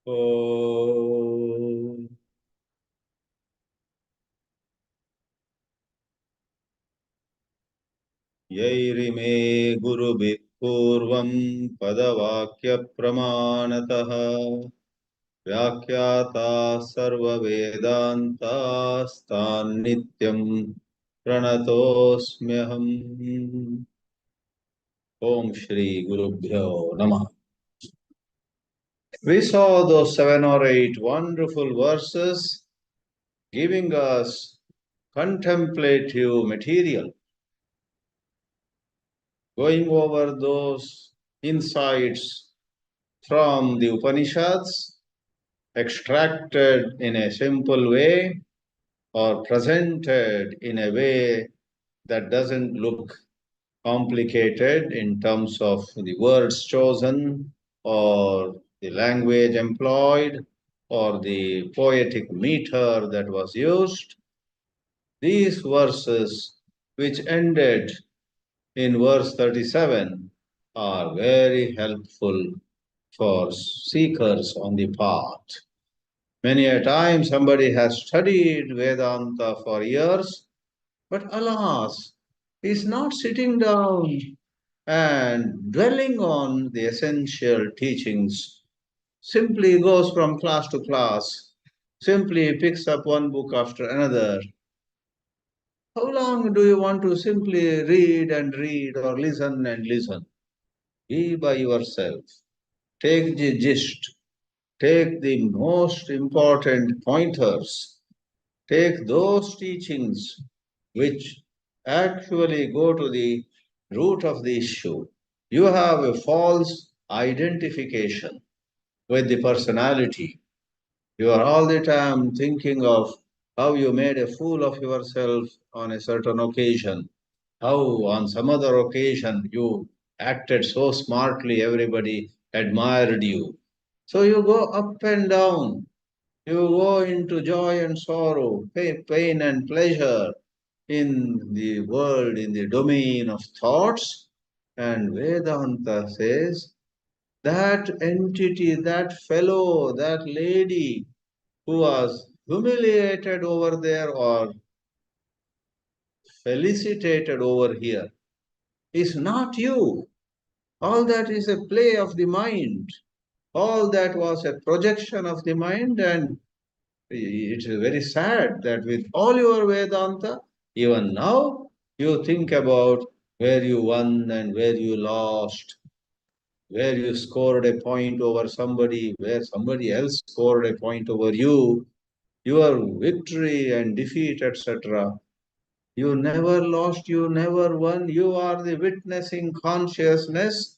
Om. यैरिमे गुरुभिः पूर्वं पदवाक्यप्रमाणतः व्याख्याताः सर्ववेदान्तास्तान्नित्यं प्रणतोऽस्म्यहम्। Om Shri Gurubhyo Namah. We saw those 7 or 8 wonderful verses giving us contemplative material, going over those insights from the Upanishads, extracted in a simple way or presented in a way that doesn't look complicated in terms of the words chosen or the language employed or the poetic meter that was used. These verses, which ended in verse 37, are very helpful for seekers on the path. Many a time somebody has studied Vedanta for years, but alas, is not sitting down and dwelling on the essential teachings. Simply goes from class to class, simply picks up one book after another. How long do you want to simply read and read or listen and listen? Be by yourself. Take the gist. Take the most important pointers. Take those teachings which actually go to the root of the issue. You have a false identification with the personality. You are all the time thinking of how you made a fool of yourself on a certain occasion, how on some other occasion you acted so smartly, everybody admired you. So you go up and down, you go into joy and sorrow, pain and pleasure in the world, in the domain of thoughts. And Vedanta says that entity, that fellow, that lady who was humiliated over there or felicitated over here is not you. All that is a play of the mind. All that was a projection of the mind, and it is very sad that with all your Vedanta, even now you think about where you won and where you lost, where you scored a point over somebody, where somebody else scored a point over you, your victory and defeat, etc. You never lost, you never won. You are the witnessing consciousness,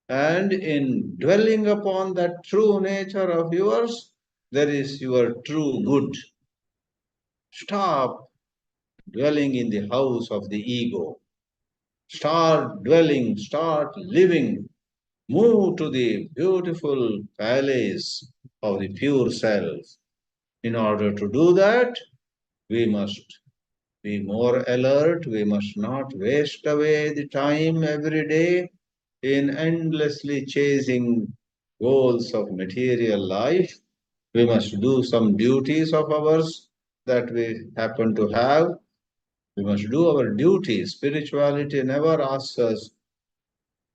and in dwelling upon that true nature of yours, there is your true good. Stop dwelling in the house of the ego. Start dwelling, start living. Move to the beautiful palace of the pure self. In order to do that, we must be more alert. We must not waste away the time every day in endlessly chasing goals of material life. We must do some duties of ours that we happen to have. We must do our duty. Spirituality never asks us,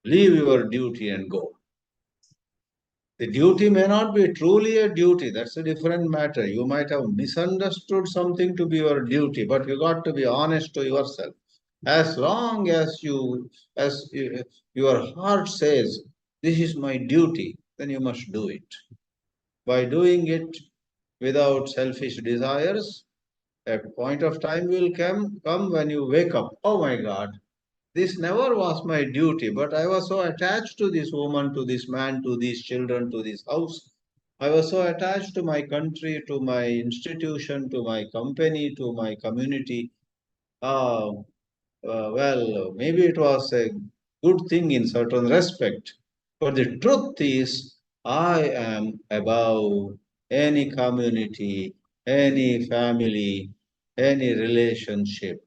leave your duty and go. The duty may not be truly a duty. That's a different matter. You might have misunderstood something to be your duty, but you got to be honest to yourself. As long as your heart says, this is my duty, then you must do it. By doing it without selfish desires, a point of time will come when you wake up. Oh my God, this never was my duty, but I was so attached to this woman, to this man, to these children, to this house. I was so attached to my country, to my institution, to my company, to my community. Uh, well, maybe it was a good thing in certain respect. But the truth is, I am above any community, any family, any relationship.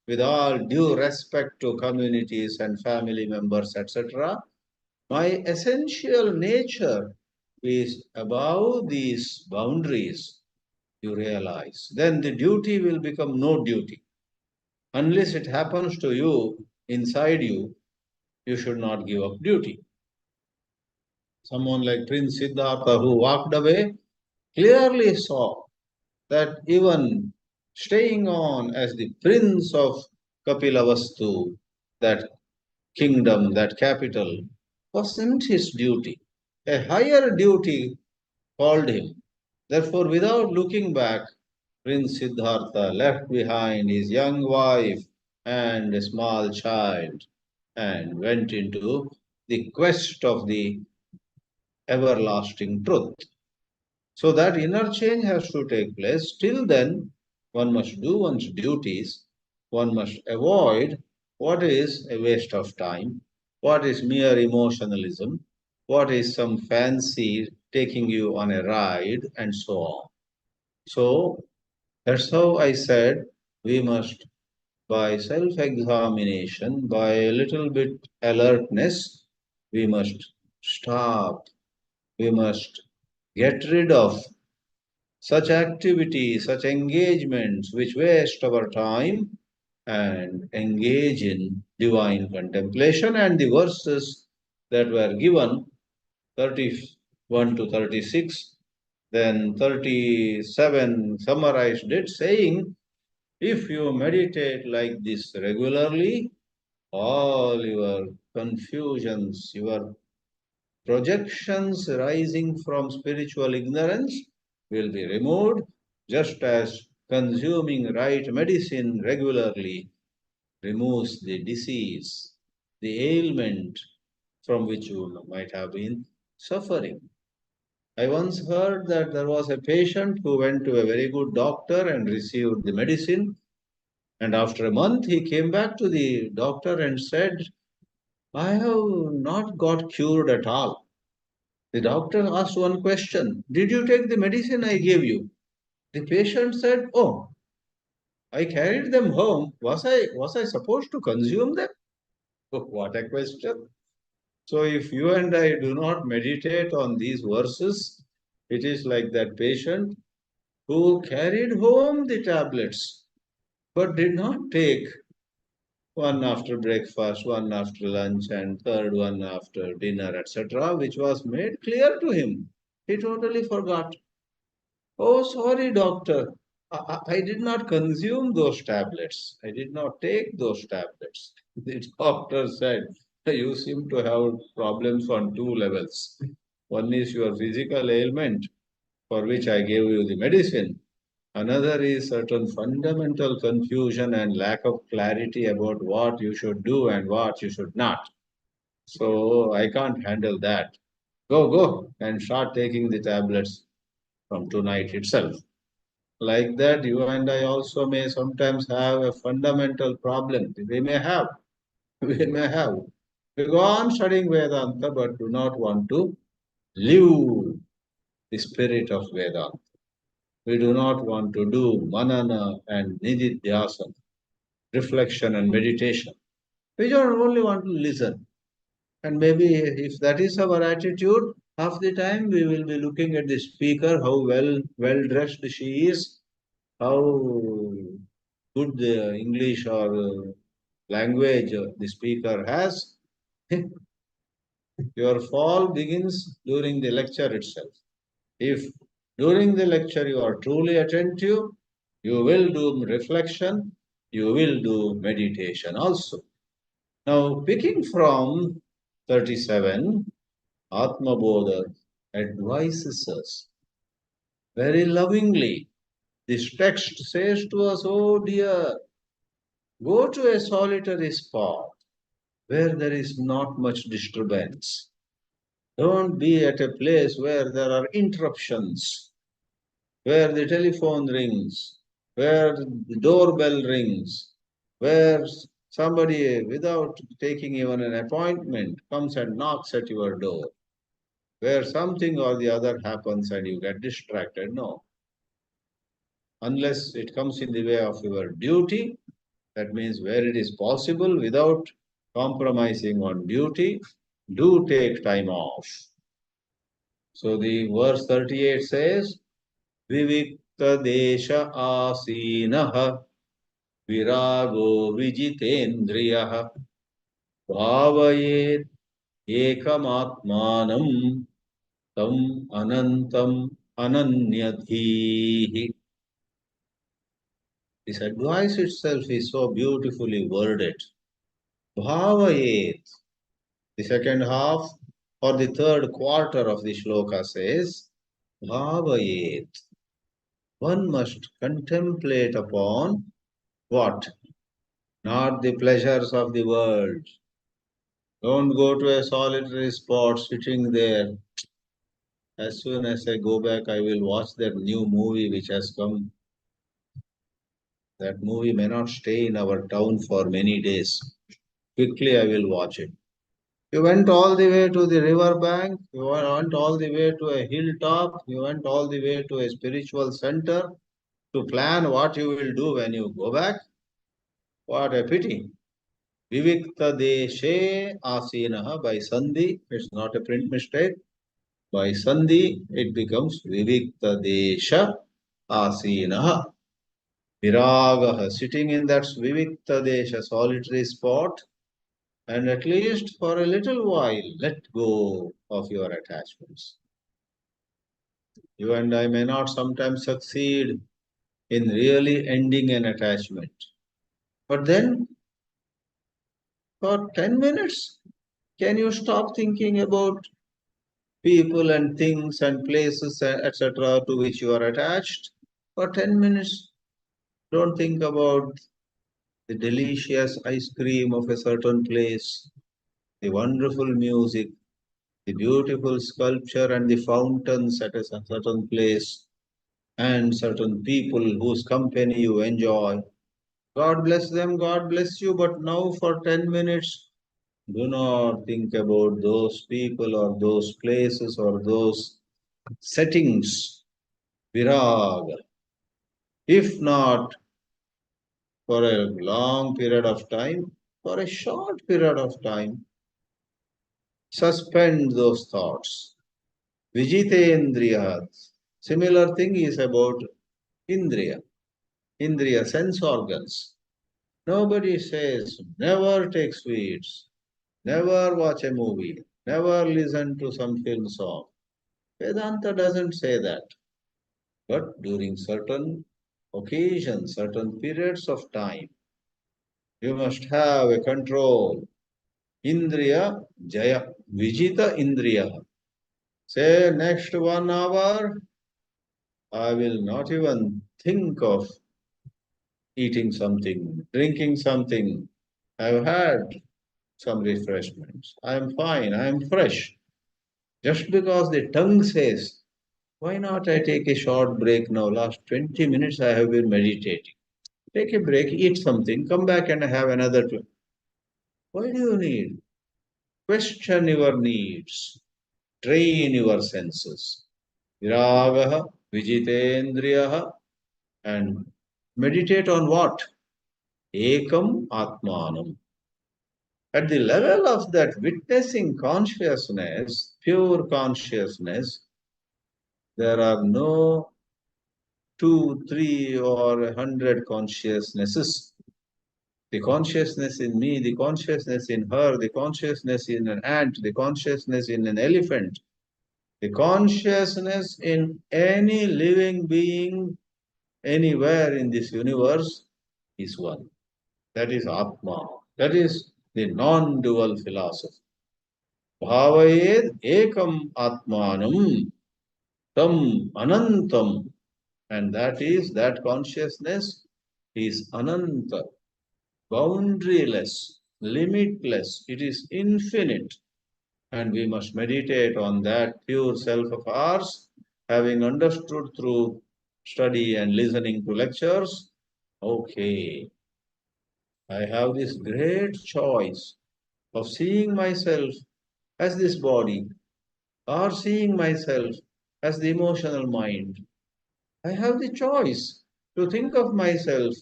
With all due respect to communities and family members, etc., my essential nature is above these boundaries, you realize, then the duty will become no duty. Unless it happens to you inside you, you should not give up duty. Someone like Prince Siddhartha, who walked away, clearly saw that even staying on as the prince of Kapilavastu, that kingdom, that capital, wasn't his duty. A higher duty called him. Therefore, without looking back, Prince Siddhartha left behind his young wife and a small child and went into the quest of the everlasting truth. So that inner change has to take place. Till then, one must do one's duties. One must avoid what is a waste of time, what is mere emotionalism, what is some fancy taking you on a ride, and so on. So that's how I said we must, by self examination, by a little bit alertness, we must stop, we must get rid of such activities, such engagements which waste our time and engage in divine contemplation. And the verses that were given 31 to 36, then 37 summarized it, saying, if you meditate like this regularly, all your confusions, your projections rising from spiritual ignorance will be removed, just as consuming right medicine regularly removes the disease, the ailment from which you might have been suffering. I once heard that there was a patient who went to a very good doctor and received the medicine, and after a month he came back to the doctor and said, I have not got cured at all. The doctor asked one question, did you take the medicine I gave you? The patient said, oh, I carried them home. Was I supposed to consume them? Oh, what a question. So if you and I do not meditate on these verses, it is like that patient who carried home the tablets but did not take one after breakfast, one after lunch, and third one after dinner, etc., which was made clear to him. He totally forgot. Oh, sorry, doctor. I did not consume those tablets. I did not take those tablets. The doctor said, you seem to have problems on two levels. One is your physical ailment, for which I gave you the medicine. Another is certain fundamental confusion and lack of clarity about what you should do and what you should not. So I can't handle that. Go, and start taking the tablets from tonight itself. Like that, you and I also may sometimes have a fundamental problem. We may have. We may have. We go on studying Vedanta but do not want to live the spirit of Vedanta. We do not want to do manana and nididhyasana, reflection and meditation. We don't only want to listen. And maybe if that is our attitude, half the time we will be looking at the speaker, how well dressed she is, how good the English or language the speaker has. Your fall begins during the lecture itself. If during the lecture you are truly attentive, you will do reflection, you will do meditation also. Now, picking from 37, āTMABODHA advises us very lovingly. This text says to us, oh dear, go to a solitary spot where there is not much disturbance. Don't be at a place where there are interruptions, where the telephone rings, where the doorbell rings, where somebody, without taking even an appointment, comes and knocks at your door, where something or the other happens and you get distracted. No. Unless it comes in the way of your duty, that means where it is possible without compromising on duty, do take time off. So the verse 38 says, Vivikta desha asinaha virago vijitendriyaha bhavayet ekamatmanam tam anantam ananyadhihi. This advice itself is so beautifully worded. Bhavayet. The second half or the third quarter of the shloka says, Bhavayet. One must contemplate upon what? Not the pleasures of the world. Don't go to a solitary spot sitting there. As soon as I go back, I will watch that new movie which has come. That movie may not stay in our town for many days. Quickly, I will watch it. You went all the way to the river bank, you went all the way to a hilltop, you went all the way to a spiritual center to plan what you will do when you go back. What a pity. Vivikta deshe asinaha by sandhi, it's not a print mistake. By sandhi, it becomes vivikta desha asinaha. Viragaha, sitting in that vivikta desha solitary spot, and at least for a little while, let go of your attachments. You and I may not sometimes succeed in really ending an attachment. But then, for 10 minutes, can you stop thinking about people and things and places, etc., to which you are attached? For 10 minutes, don't think about the delicious ice cream of a certain place, the wonderful music, the beautiful sculpture and the fountains at a certain place, and certain people whose company you enjoy. God bless them, God bless you, but now for 10 minutes, do not think about those people or those places or those settings. Viraga. If not for a long period of time, for a short period of time, suspend those thoughts. Vijitendriyat. Similar thing is about Indriya. Indriya, sense organs. Nobody says never take sweets, never watch a movie, never listen to some film song. Vedanta doesn't say that. But during certain occasions, certain periods of time, you must have a control. Indriya Jaya, Vijita Indriya. Say next 1 hour, I will not even think of eating something, drinking something. I've had some refreshments. I am fine, I am fresh. Just because the tongue says, why not I take a short break now? Last 20 minutes I have been meditating. Take a break, eat something, come back and have another. Why do you need? Question your needs. Train your senses. Viragaha, Vijitendriyaha, and meditate on what? Ekam Atmanam. At the level of that witnessing consciousness, pure consciousness, there are no two, three, or 100 consciousnesses. The consciousness in me, the consciousness in her, the consciousness in an ant, the consciousness in an elephant, the consciousness in any living being anywhere in this universe is one. That is Atma. That is the non-dual philosophy. Bhavayed ekam atmanam tam anantam. And that is, that consciousness is ananta, boundaryless, limitless. It is infinite. And we must meditate on that pure self of ours, having understood through study and listening to lectures. Okay, I have this great choice of seeing myself as this body or seeing myself as the emotional mind. I have the choice to think of myself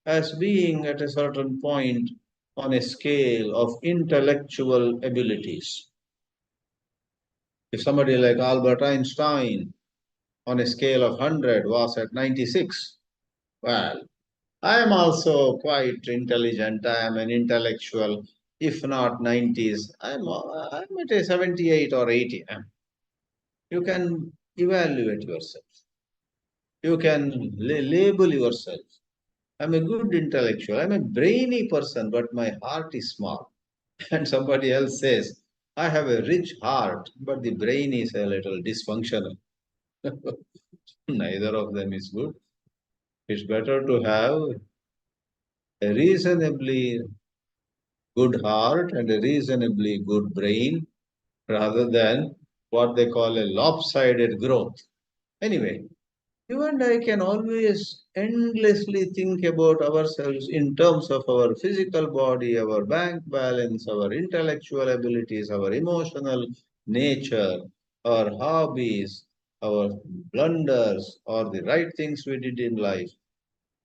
as being at a certain point on a scale of intellectual abilities. If somebody like Albert Einstein on a scale of 100 was at 96, well, I am also quite intelligent. I am an intellectual. If not 90s, I'm at a 78 or 80. You can evaluate yourself. You can label yourself. I'm a good intellectual. I'm a brainy person, but my heart is small. And somebody else says, I have a rich heart, but the brain is a little dysfunctional. Neither of them is good. It's better to have a reasonably good heart and a reasonably good brain rather than what they call a lopsided growth. Anyway, you and I can always endlessly think about ourselves in terms of our physical body, our bank balance, our intellectual abilities, our emotional nature, our hobbies, our blunders, or the right things we did in life.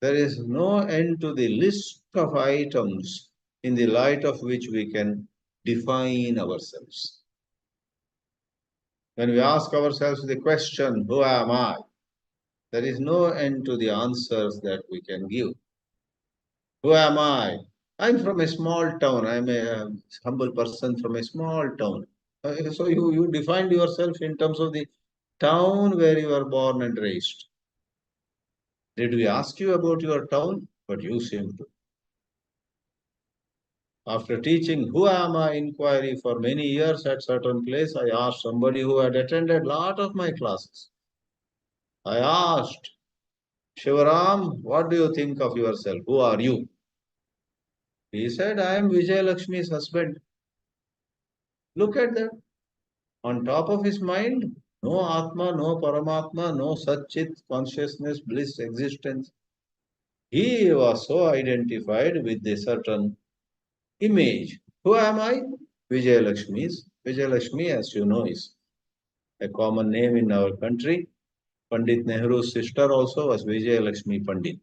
There is no end to the list of items in the light of which we can define ourselves. When we ask ourselves the question, who am I? There is no end to the answers that we can give. Who am I? I'm from a small town. I'm a humble person from a small town. So you defined yourself in terms of the town where you are born and raised. Did we ask you about your town? But you seem to. After teaching Who Am I inquiry for many years at certain place, I asked somebody who had attended a lot of my classes. I asked, Shivaram, what do you think of yourself? Who are you? He said, I am Vijay Lakshmi's husband. Look at that. On top of his mind, no Atma, no Paramatma, no Satchit, consciousness, bliss, existence. He was so identified with a certain image. Who am I? Vijay Lakshmi's. Vijay Lakshmi, as you know, is a common name in our country. Pandit Nehru's sister also was Vijay Lakshmi Pandit.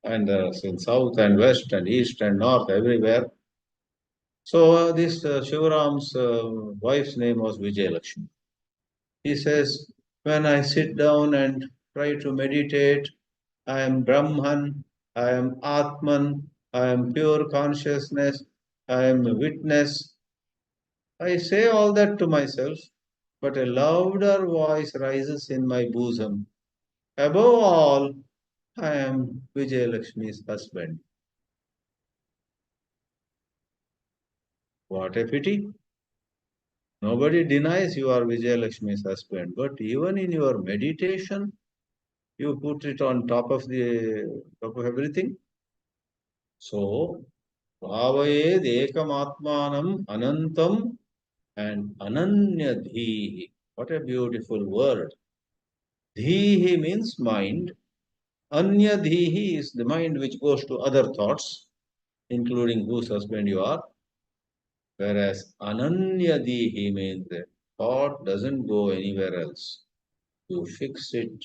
And in south and west and east and north, everywhere. So this Shivaram's wife's name was Vijay Lakshmi. He says, when I sit down and try to meditate, I am Brahman, I am Atman, I am pure consciousness, I am witness. I say all that to myself, but a louder voice rises in my bosom. Above all, I am Vijay Lakshmi's husband. What a pity. Nobody denies you are Vijay Lakshmi's husband, but even in your meditation, you put it on top of everything. So, bhavayed ekam atmanam anantam and ananyadhihi. What a beautiful word. Dhihi means mind. Anyadhihi is the mind which goes to other thoughts, including whose husband you are. Whereas ananyadhihi means that thought doesn't go anywhere else. You fix it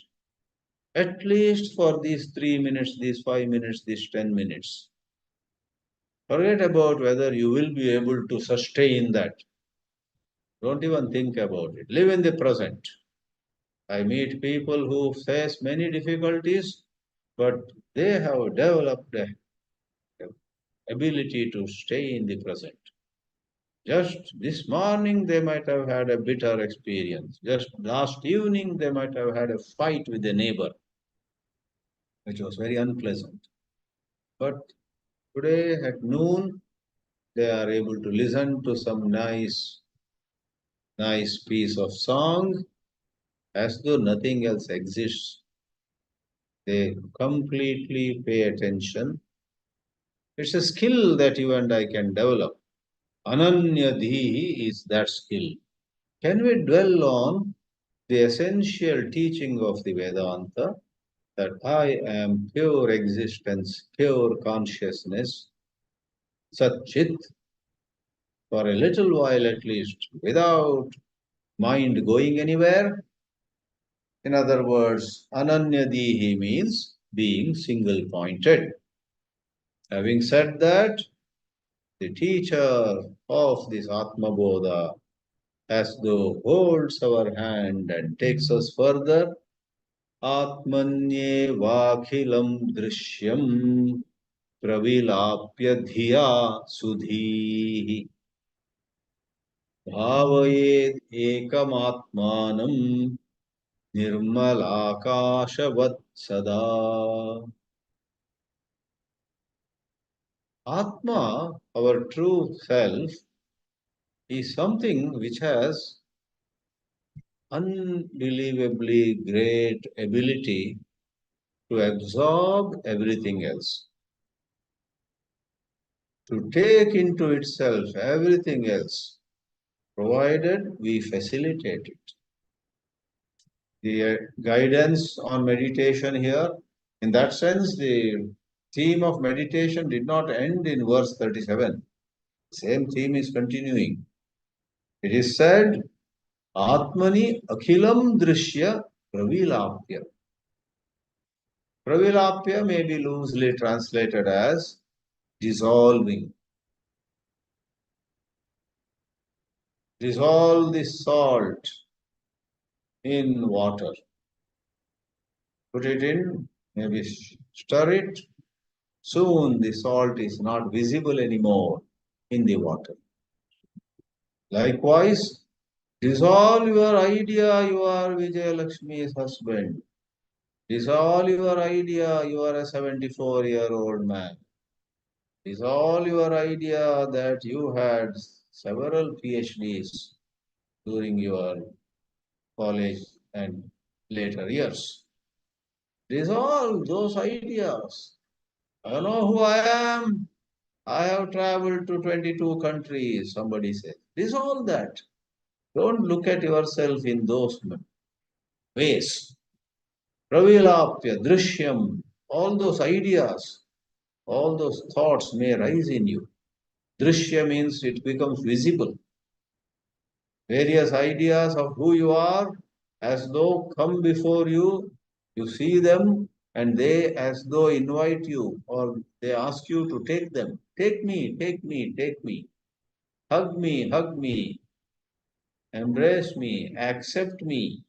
at least for these 3 minutes, these 5 minutes, these 10 minutes. Forget about whether you will be able to sustain that. Don't even think about it. Live in the present. I meet people who face many difficulties, but they have developed a ability to stay in the present. Just this morning, they might have had a bitter experience. Just last evening, they might have had a fight with a neighbor, which was very unpleasant. But today at noon, they are able to listen to some nice piece of song as though nothing else exists. They completely pay attention. It's a skill that you and I can develop. Ananyadhi is that skill. Can we dwell on the essential teaching of the Vedanta that I am pure existence, pure consciousness, Satchit, for a little while at least, without mind going anywhere? In other words, Ananyadihi means being single pointed. Having said that, the teacher of this āTMABODHA as though holds our hand and takes us further. Atmanyevakhilam drishyam pravilapya dhiya sudhihi bhavayed ekamatmanam nirmalakashavat sada. Atma, our true self, is something which has unbelievably great ability to absorb everything else, to take into itself everything else, provided we facilitate it. The guidance on meditation here, in that sense, the theme of meditation did not end in verse 37. The same theme is continuing. It is said, Atmani akhilam drishya pravilapya. Pravilapya may be loosely translated as dissolving. Dissolve the salt in water. Put it in, maybe stir it. Soon the salt is not visible anymore in the water. Likewise, dissolve your idea you are Vijay Lakshmi's husband. Dissolve your idea you are a 74-year-old man. Dissolve your idea that you had several PhDs during your college and later years. Dissolve those ideas. I know who I am. I have traveled to 22 countries, somebody said. Dissolve that. Don't look at yourself in those ways. Pravilapya, drishyam, all those ideas, all those thoughts may rise in you. Drishya means it becomes visible. Various ideas of who you are as though come before you, you see them and they as though invite you or they ask you to take them. Take me, take me, take me. Hug me, embrace me, accept me.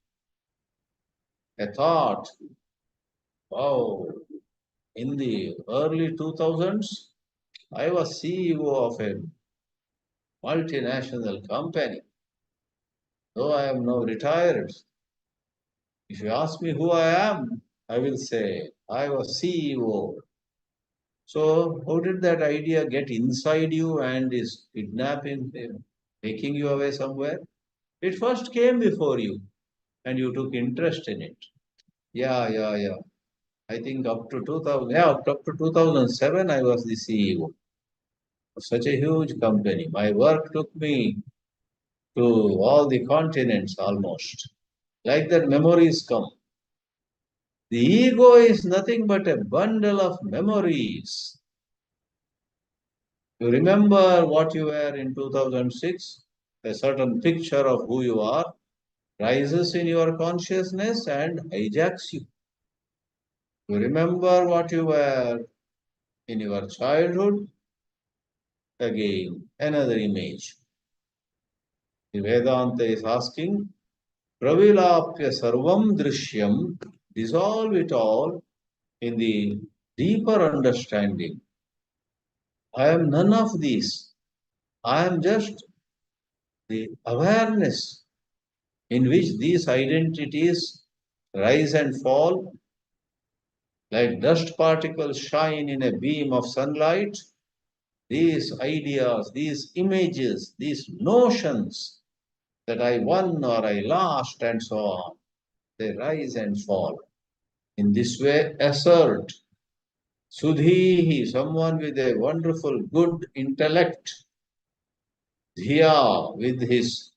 A thought, wow, in the early 2000s, I was CEO of a multinational company. Though I am now retired, if you ask me who I am, I will say I was CEO. So, how did that idea get inside you and is kidnapping, taking you away somewhere? It first came before you and you took interest in it. Yeah. I think up to 2000, yeah, up to 2007, I was the CEO of such a huge company. My work took me to all the continents almost. Like that, memories come. The ego is nothing but a bundle of memories. You remember what you were in 2006? A certain picture of who you are rises in your consciousness and hijacks you. You remember what you were in your childhood? Again, another image. The Vedanta is asking, Pravilapya sarvam drishyam, dissolve it all in the deeper understanding. I am none of these. I am just the awareness in which these identities rise and fall like dust particles shine in a beam of sunlight. These ideas, these images, these notions that I won or I lost and so on, they rise and fall. In this way, assert Sudhihi, someone with a wonderful good intellect, Dhiya, with his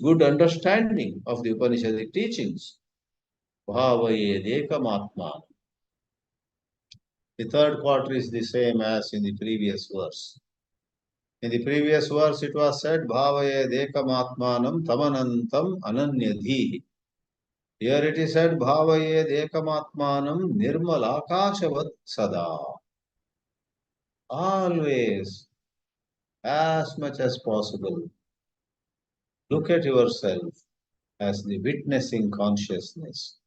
good understanding of the Upanishadic teachings, Bhavayed Ekamatman. The third quarter is the same as in the previous verse. In the previous verse, it was said, Bhavayed Ekamatmanam Tamanantam Ananyadhihi. Here it is said, Bhavayed Ekamatmanam Nirmalakashavat Sada. Always, as much as possible, Look at yourself as the witnessing consciousness,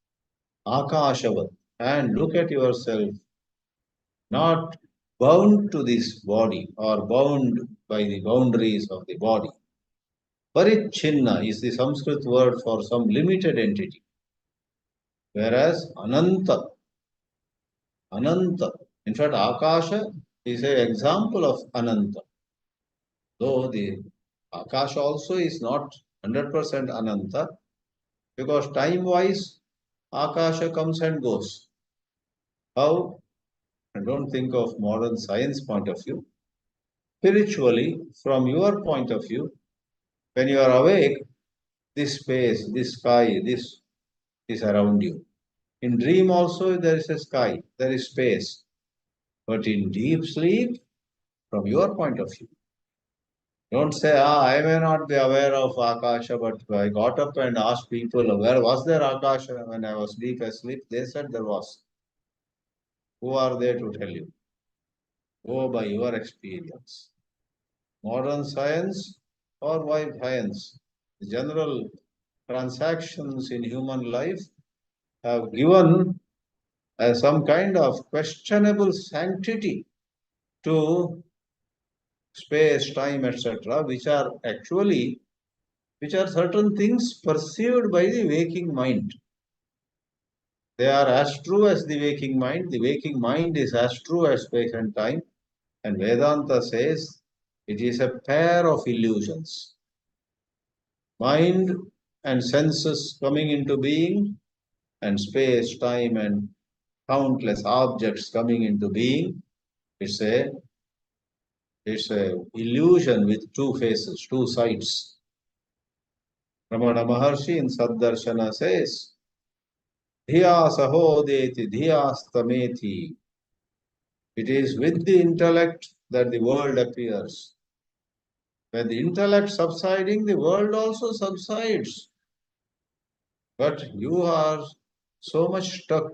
Akashavat, and look at yourself not bound to this body or bound by the boundaries of the body. Parichinna is the Sanskrit word for some limited entity, whereas Ananta, Ananta, in fact, Akasha is an example of Ananta. Though the Akasha also is not 100% Ananta, because time-wise, Akasha comes and goes. How? I don't think of modern science point of view. Spiritually, from your point of view, when you are awake, this space, this sky, this is around you. In dream also there is a sky, there is space. But in deep sleep, from your point of view, don't say, I may not be aware of Akasha, but I got up and asked people, where was there Akasha when I was deep asleep? They said there was. Who are they to tell you? Go by your experience. Modern science or why science? The general transactions in human life have given some kind of questionable sanctity to space, time, etc., which are certain things perceived by the waking mind. They are as true as the waking mind. The waking mind is as true as space and time. And Vedanta says it is a pair of illusions. Mind and senses coming into being, and space, time, and countless objects coming into being. It's a illusion with two faces, two sides. Ramana Maharshi in Saddarshana says, Dhiya sahodeti dhiyastameti. It is with the intellect that the world appears. When the intellect subsiding, the world also subsides. But you are so much stuck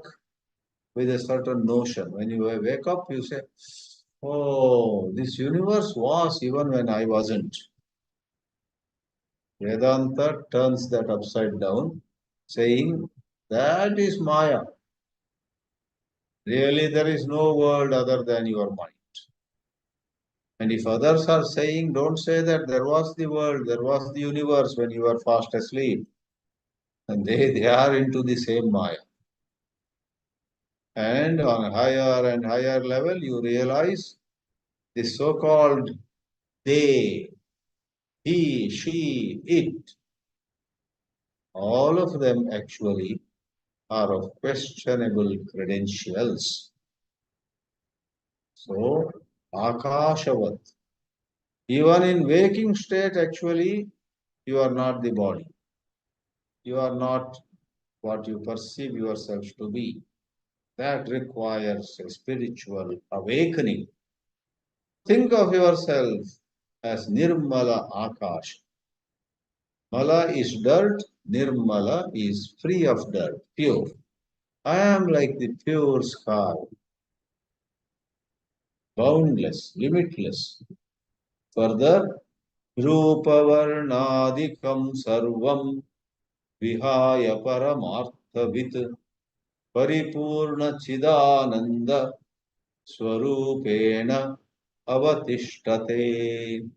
with a certain notion. When you wake up, you say, oh, this universe was even when I wasn't. Vedanta turns that upside down, saying, that is Maya. Really, there is no world other than your mind. And if others are saying, don't say that there was the world, there was the universe when you were fast asleep. And they are into the same Maya. And on a higher and higher level, you realize this so-called they, he, she, it, all of them actually are of questionable credentials. So, Akashavat. Even in waking state, actually, you are not the body. You are not what you perceive yourself to be. That requires a spiritual awakening. Think of yourself as Nirmala Akash. Mala is dirt, Nirmala is free of dirt, pure. I am like the pure sky, boundless, limitless. Further, Rupavarnadikam sarvam vihaya paramarthavit paripurna chidananda swarupena avatishtate.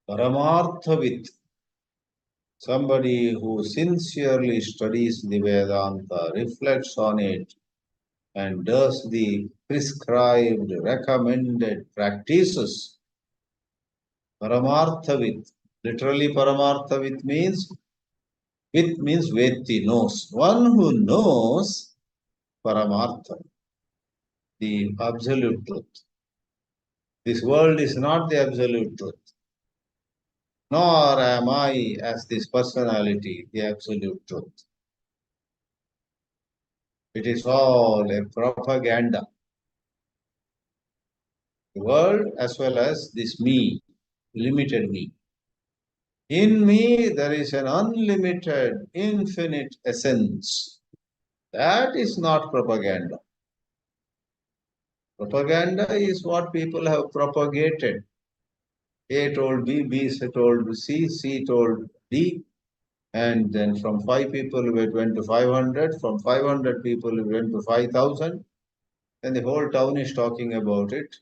Paramarthavit, somebody who sincerely studies the Vedanta, reflects on it, and does the prescribed, recommended practices. Paramarthavit. Literally, Paramarthavit means, Vit means Veti, knows. One who knows Paramartha, the absolute truth. This world is not the absolute truth. Nor am I, as this personality, the absolute truth. It is all a propaganda. The world as well as this me, limited me. In me, there is an unlimited, infinite essence. That is not propaganda. Propaganda is what people have propagated. A told B, B told C, C told D, and then from 5 people we went to 500, from 500 people we went to 5,000, and the whole town is talking about it.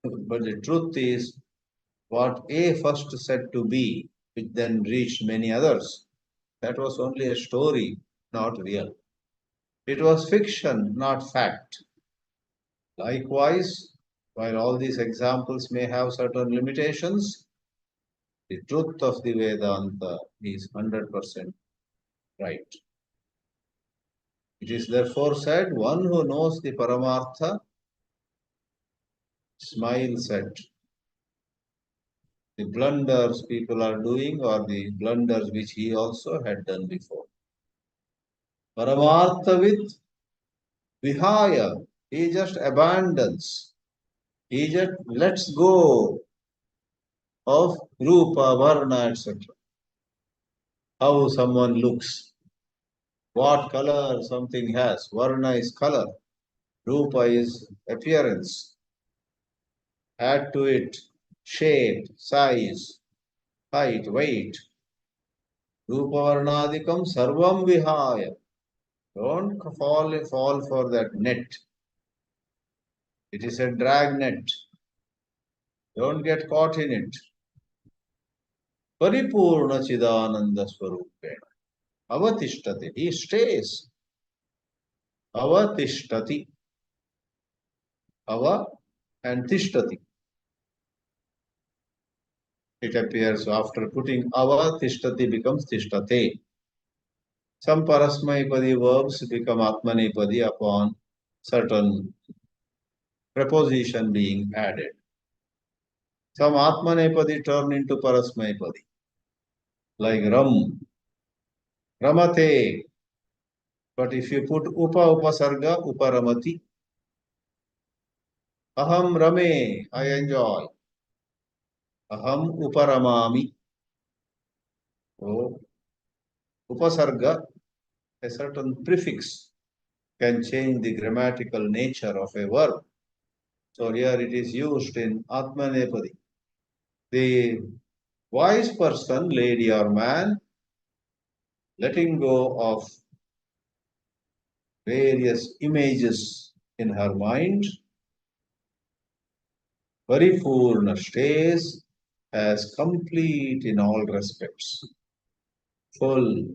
But the truth is, what A first said to B, which then reached many others, that was only a story, not real. It was fiction, not fact. Likewise, while all these examples may have certain limitations, the truth of the Vedanta is 100% right. It is therefore said, one who knows the Paramartha smiles at the blunders people are doing or the blunders which he also had done before. Paramarthavit vihaya, he just abandons, he just lets go of rupa, varna, etc. How someone looks, what color something has. Varna is color, rupa is appearance. Add to it shape, size, height, weight. Rupa varnadikam sarvam vihaya. Don't fall for that net. It is a drag net. Don't get caught in it. Paripurna chidananda swarupena. Avatishtati. He stays. Avatishtati. Ava and tishtati. It appears after putting ava, tishtati becomes tishtate. Some parasmaipadi verbs become atmanipadi upon certain preposition being added. Some atmanipadi turn into parasmaipadi, like ram, ramate. But if you put upasarga, uparamati, aham rame, I enjoy. Aham uparamami. So, upasarga, a certain prefix, can change the grammatical nature of a verb. So here it is used in Atmanepadi. The wise person, lady or man, letting go of various images in her mind, Paripurna stays as complete in all respects, full,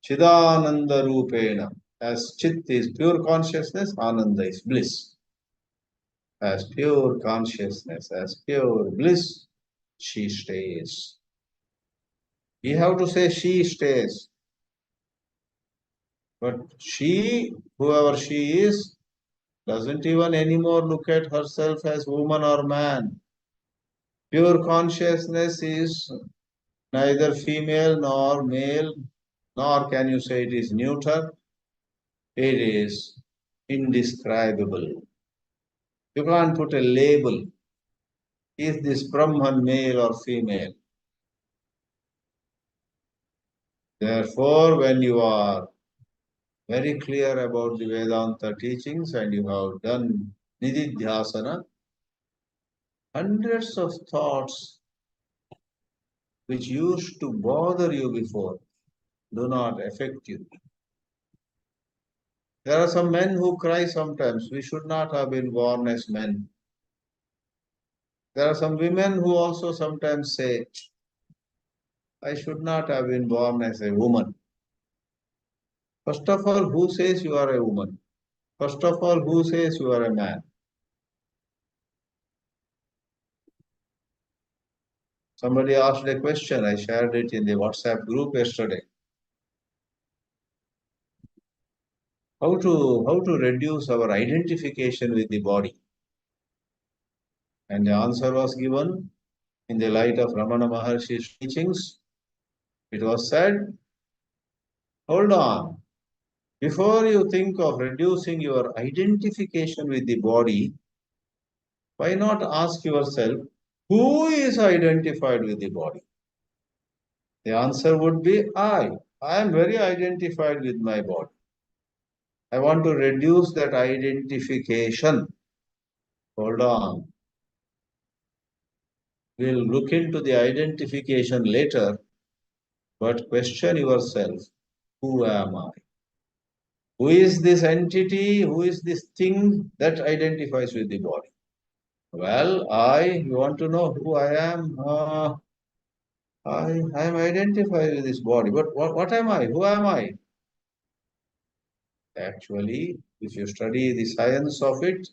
Chidananda Rupena, as Chit is pure consciousness, Ananda is bliss. As pure consciousness, as pure bliss, she stays. We have to say she stays. But she, whoever she is, doesn't even anymore look at herself as woman or man. Pure consciousness is neither female nor male, nor can you say it is neuter. It is indescribable. You can't put a label. Is this Brahman male or female? Therefore, when you are very clear about the Vedanta teachings and you have done Nididhyasana, hundreds of thoughts which used to bother you before do not affect you. There are some men who cry sometimes. We should not have been born as men. There are some women who also sometimes say, I should not have been born as a woman. First of all, who says you are a woman? First of all, who says you are a man? Somebody asked a question. I shared it in the WhatsApp group yesterday. How to reduce our identification with the body? And the answer was given in the light of Ramana Maharshi's teachings. It was said, hold on. Before you think of reducing your identification with the body, why not ask yourself, who is identified with the body? The answer would be I. I am very identified with my body. I want to reduce that identification. Hold on. We'll look into the identification later, but question yourself, who am I? Who is this entity? Who is this thing that identifies with the body? Well, you want to know who I am? I am identified with this body. But what am I? Who am I? Actually, if you study the science of it,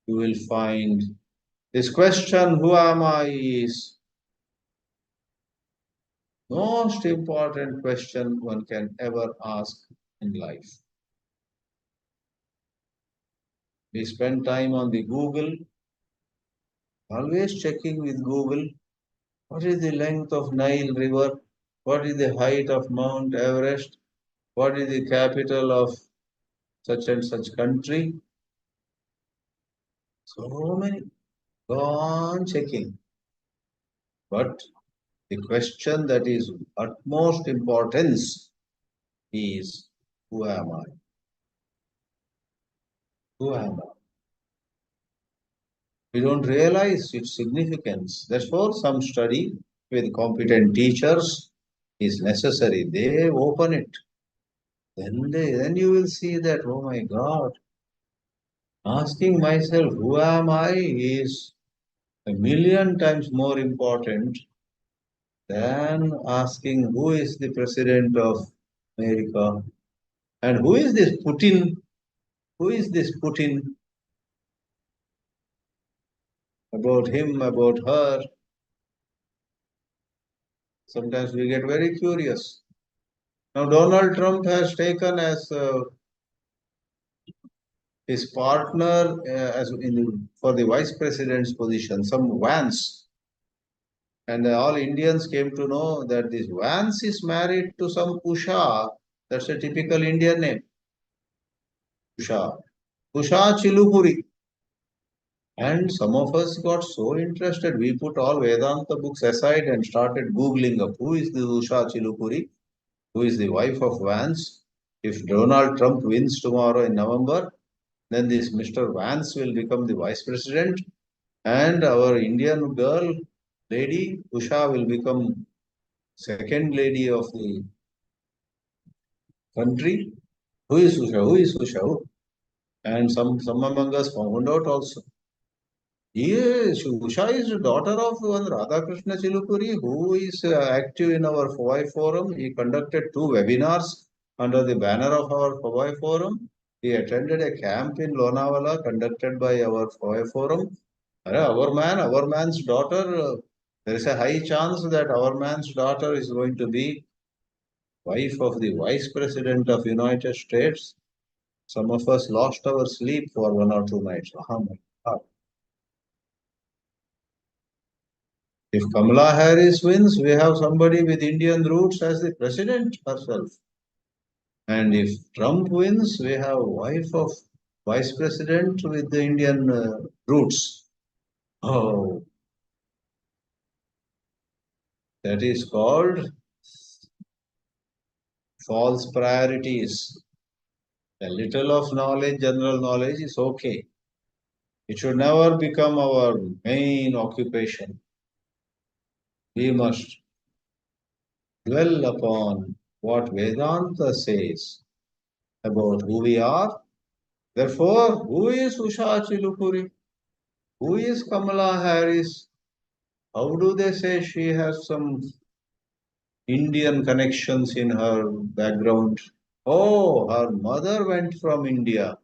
you will find this question, who am I, is most important question one can ever ask in life. We spend time on the Google, always checking with Google, what is the length of Nile River? What is the height of Mount Everest? What is the capital of such and such country? So many. Go on checking. But the question that is utmost importance is, who am I? Who am I? We don't realize its significance. Therefore, some study with competent teachers is necessary. They open it. Then you will see that, oh my God, asking myself, who am I, is a million times more important than asking who is the president of America and who is this Putin, who is this Putin, about him, about her. Sometimes we get very curious. Now, Donald Trump has taken as his partner for the vice president's position, some Vance. And all Indians came to know that this Vance is married to some Usha. That's a typical Indian name. Usha. Usha Chilupuri. And some of us got so interested, we put all Vedanta books aside and started Googling up who is the Usha Chilupuri, who is the wife of Vance. If Donald Trump wins tomorrow in November, then this Mr. Vance will become the vice president, and our Indian girl, lady, Usha, will become second lady of the country. Who is Usha? Who is Usha? And some among us found out also. Yes, Usha is the daughter of one Radhakrishna Chilupuri, who is active in our Powai Forum. He conducted 2 webinars under the banner of our Powai Forum. He attended a camp in Lonavala conducted by our Powai Forum. Our man's daughter, there is a high chance that our man's daughter is going to be wife of the Vice President of United States. Some of us lost our sleep for 1 or 2 nights. Oh my God. If Kamala Harris wins, we have somebody with Indian roots as the president herself. And if Trump wins, we have wife of vice president with the Indian roots. Oh, that is called false priorities. A little of knowledge, general knowledge is okay. It should never become our main occupation. We must dwell upon what Vedanta says about who we are. Therefore, who is Usha Chilupuri? Who is Kamala Harris? How do they say she has some Indian connections in her background? Oh, her mother went from India,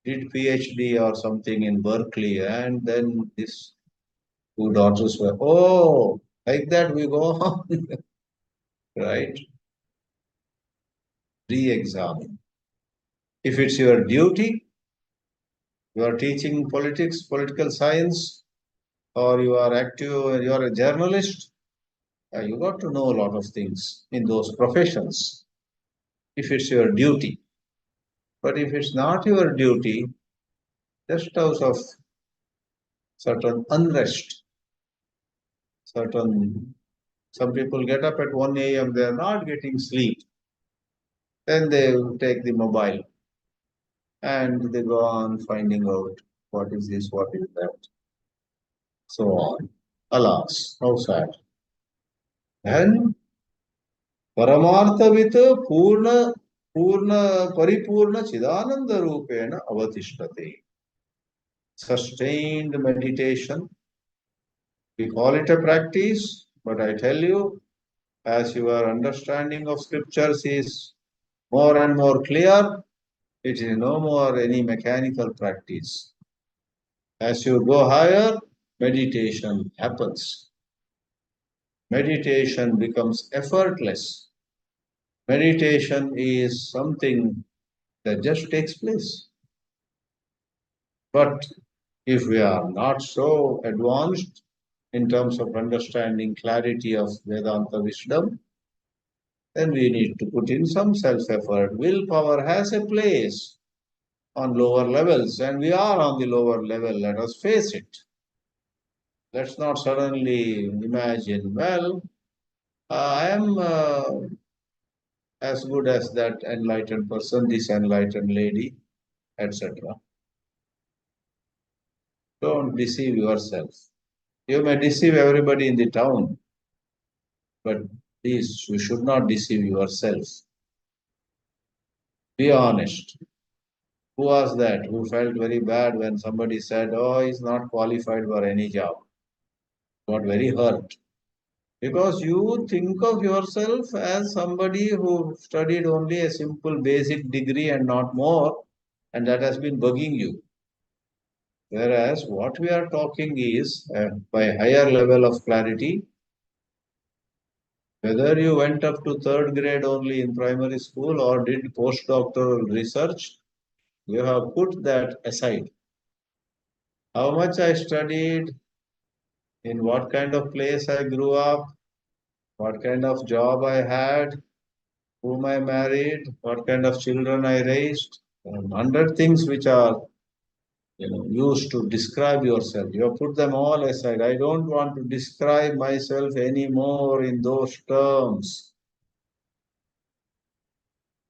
did PhD or something in Berkeley, and then these 2 daughters were, oh, like that we go on, right? Re-examine. If it's your duty, you are teaching politics, political science, or you are active, you are a journalist, you got to know a lot of things in those professions if it's your duty. But if it's not your duty, just out of certain unrest, certain some people get up at 1 a.m., they are not getting sleep. Then they take the mobile and they go on finding out what is this, what is that, so on. Alas, how sad. And Paramarthavit Paripurna Chidananda Rupena Avatishtate. Sustained meditation. We call it a practice, but I tell you, as your understanding of scriptures is more and more clear, it is no more any mechanical practice. As you go higher, meditation happens. Meditation becomes effortless. Meditation is something that just takes place. But if we are not so advanced in terms of understanding clarity of Vedanta wisdom, then we need to put in some self-effort. Willpower has a place on lower levels, and we are on the lower level. Let us face it. Let's not suddenly imagine, well, I am as good as that enlightened person, this enlightened lady, etc. Don't deceive yourself. You may deceive everybody in the town, but please, you should not deceive yourself. Be honest. Who was that who felt very bad when somebody said, oh, he's not qualified for any job? Got very hurt. Because you think of yourself as somebody who studied only a simple basic degree and not more, and that has been bugging you. Whereas what we are talking is by higher level of clarity, whether you went up to third grade only in primary school or did postdoctoral research, you have put that aside. How much I studied, in what kind of place I grew up, what kind of job I had, whom I married, what kind of children I raised, 100 things which are used to describe yourself. You have put them all aside. I don't want to describe myself anymore in those terms.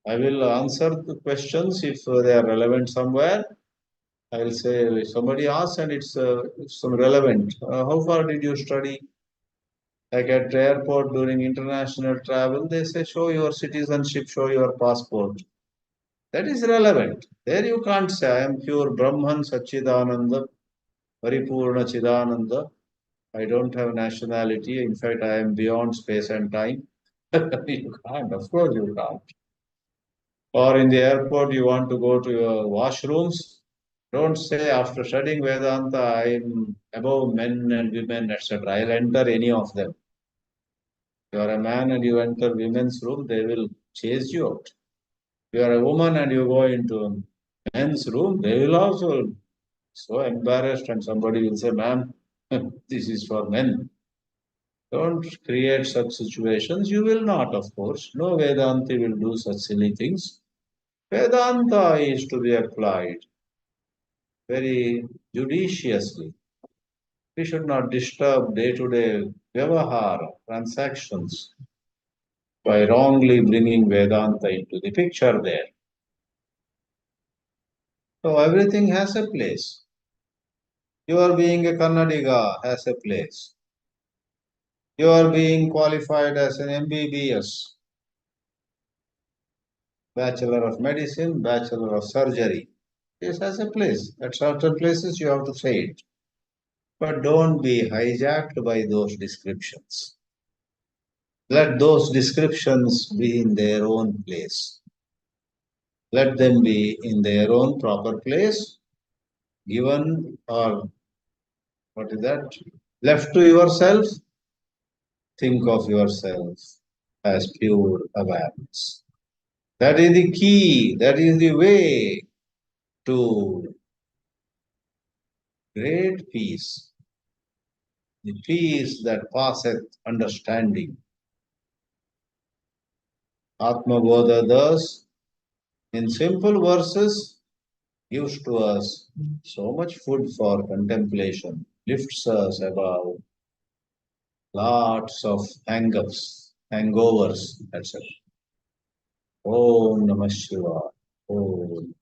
I will answer the questions if they are relevant somewhere. I will say if somebody asks and it's some relevant. How far did you study? Like at the airport during international travel, they say show your citizenship, show your passport. That is relevant. There you can't say I am pure Brahman Sachidananda, Paripurna Chidananda. I don't have nationality. In fact, I am beyond space and time. You can't. Of course, you can't. Or in the airport, you want to go to your washrooms. Don't say after studying Vedanta, I am above men and women, etc. I'll enter any of them. You are a man and you enter women's room, they will chase you out. You are a woman and you go into men's room, they will also so embarrassed and somebody will say, ma'am, this is for men. Don't create such situations. You will not, of course. No Vedanti will do such silly things. Vedanta is to be applied very judiciously. We should not disturb day-to-day vyavahara, transactions, by wrongly bringing Vedanta into the picture there. So everything has a place. Your being a Kannadiga has a place. Your being qualified as an MBBS, Bachelor of Medicine, Bachelor of Surgery. This has a place. At certain places you have to say it. But don't be hijacked by those descriptions. Let those descriptions be in their own place. Let them be in their own proper place, given or what is that? Left to yourself, think of yourself as pure awareness. That is the key, that is the way to great peace, the peace that passeth understanding. āTMABODHA thus, in simple verses, gives to us so much food for contemplation, lifts us above lots of hang-ups, hangovers, etc. Om Namah Shivaya. Om.